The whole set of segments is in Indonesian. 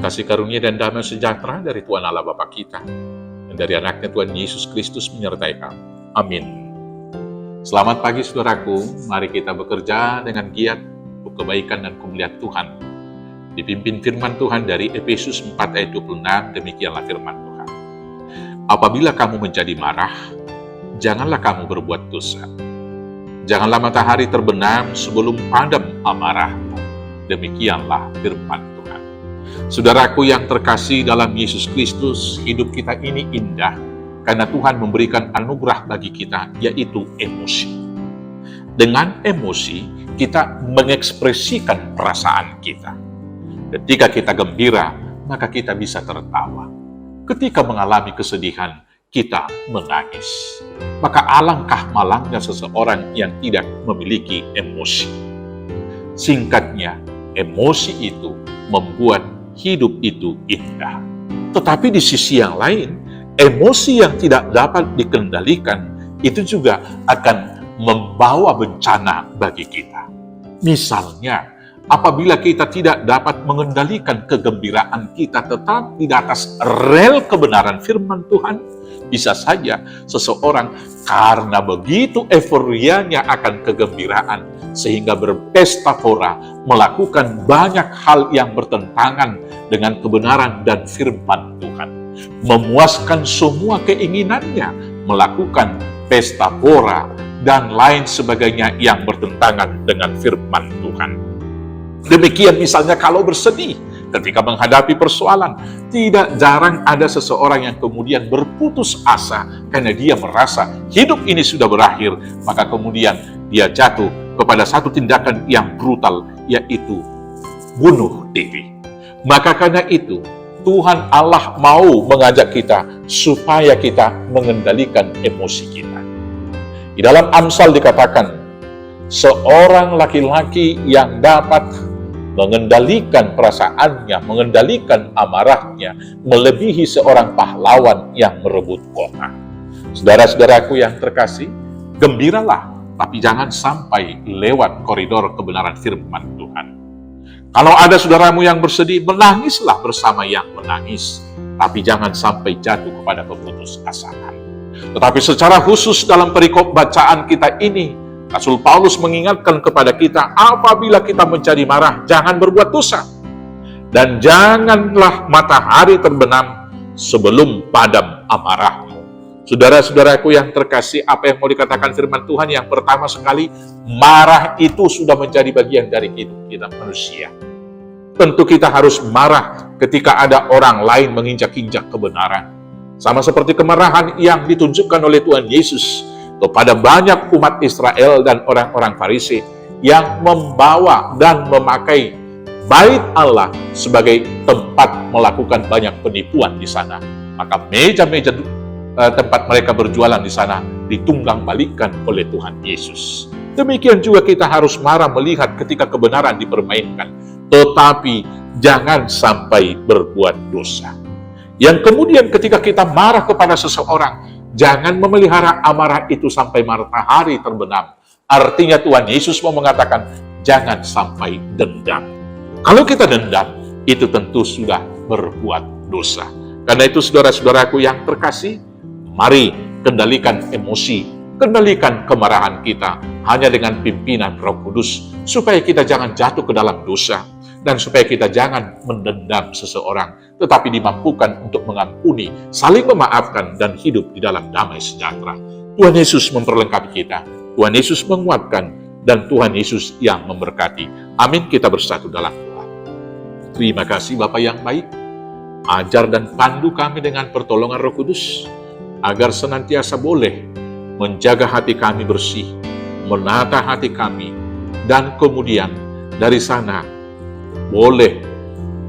kasih karunia dan damai sejahtera dari Tuhan Allah Bapa kita, dan dari anaknya Tuhan Yesus Kristus menyertai kamu. Amin. Selamat pagi saudaraku, mari kita bekerja dengan giat untuk kebaikan dan kemuliaan Tuhan. Dipimpin firman Tuhan dari Efesus 4 ayat 26, demikianlah firman Tuhan. Apabila kamu menjadi marah, janganlah kamu berbuat dosa. Janganlah matahari terbenam sebelum padam amarahmu. Demikianlah firman Tuhan. Saudaraku yang terkasih dalam Yesus Kristus, hidup kita ini indah karena Tuhan memberikan anugerah bagi kita, yaitu emosi. Dengan emosi, kita mengekspresikan perasaan kita. Ketika kita gembira, maka kita bisa tertawa. Ketika mengalami kesedihan, kita menangis. Maka alangkah malangnya seseorang yang tidak memiliki emosi. Singkatnya, emosi itu membuat hidup itu indah. Tetapi di sisi yang lain, emosi yang tidak dapat dikendalikan itu juga akan membawa bencana bagi kita. Misalnya, apabila kita tidak dapat mengendalikan kegembiraan kita tetap di atas rel kebenaran firman Tuhan, bisa saja seseorang karena begitu euforianya akan kegembiraan sehingga berpesta pora, melakukan banyak hal yang bertentangan dengan kebenaran dan firman Tuhan. Memuaskan semua keinginannya, melakukan pesta pora dan lain sebagainya yang bertentangan dengan firman Tuhan. Demikian misalnya kalau bersedih, ketika menghadapi persoalan, tidak jarang ada seseorang yang kemudian berputus asa karena dia merasa hidup ini sudah berakhir, maka kemudian dia jatuh kepada satu tindakan yang brutal, yaitu bunuh diri. Maka karena itu, Tuhan Allah mau mengajak kita supaya kita mengendalikan emosi kita. Di dalam Amsal dikatakan, seorang laki-laki yang dapat mengendalikan perasaannya, mengendalikan amarahnya, melebihi seorang pahlawan yang merebut kota. Saudara-saudaraku yang terkasih, gembiralah, tapi jangan sampai lewat koridor kebenaran firman Tuhan. Kalau ada saudaramu yang bersedih, menangislah bersama yang menangis, tapi jangan sampai jatuh kepada keputusasaan. Tetapi secara khusus dalam perikop bacaan kita ini, Rasul Paulus mengingatkan kepada kita, apabila kita menjadi marah, jangan berbuat dosa. Dan janganlah matahari terbenam sebelum padam amarahmu. Saudara-saudaraku yang terkasih, apa yang mau dikatakan firman Tuhan? Yang pertama sekali, marah itu sudah menjadi bagian dari hidup kita manusia. Tentu kita harus marah ketika ada orang lain menginjak-injak kebenaran. Sama seperti kemarahan yang ditunjukkan oleh Tuhan Yesus kepada banyak umat Israel dan orang-orang Farisi yang membawa dan memakai bait Allah sebagai tempat melakukan banyak penipuan di sana. Maka meja-meja tempat mereka berjualan di sana ditunggang balikan oleh Tuhan Yesus. Demikian juga kita harus marah melihat ketika kebenaran dipermainkan, tetapi jangan sampai berbuat dosa. Yang kemudian ketika kita marah kepada seseorang, jangan memelihara amarah itu sampai matahari terbenam. Artinya Tuhan Yesus mau mengatakan, jangan sampai dendam. Kalau kita dendam, itu tentu sudah berbuat dosa. Karena itu saudara-saudaraku yang terkasih, mari kendalikan emosi, kendalikan kemarahan kita hanya dengan pimpinan Roh Kudus, supaya kita jangan jatuh ke dalam dosa, dan supaya kita jangan mendendam seseorang, tetapi dimampukan untuk mengampuni, saling memaafkan, dan hidup di dalam damai sejahtera. Tuhan Yesus memperlengkapi kita, Tuhan Yesus menguatkan, dan Tuhan Yesus yang memberkati. Amin. Kita bersatu dalam doa. Terima kasih Bapa yang baik, ajar dan pandu kami dengan pertolongan Roh Kudus, agar senantiasa boleh menjaga hati kami bersih, menata hati kami, dan kemudian dari sana boleh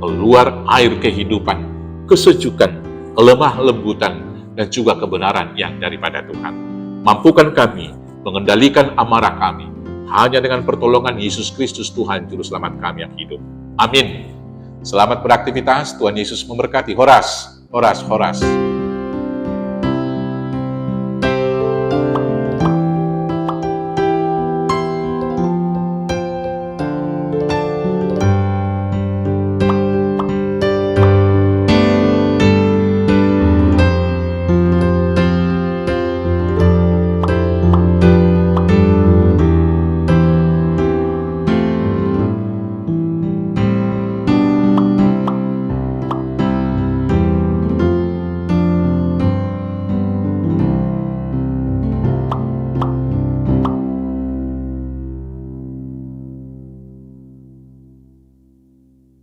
keluar air kehidupan, kesejukan, kelemah lembutan, dan juga kebenaran yang daripada Tuhan. Mampukan kami mengendalikan amarah kami hanya dengan pertolongan Yesus Kristus Tuhan Juru Selamat kami yang hidup. Amin. Selamat beraktivitas, Tuhan Yesus memberkati. Horas, horas, horas.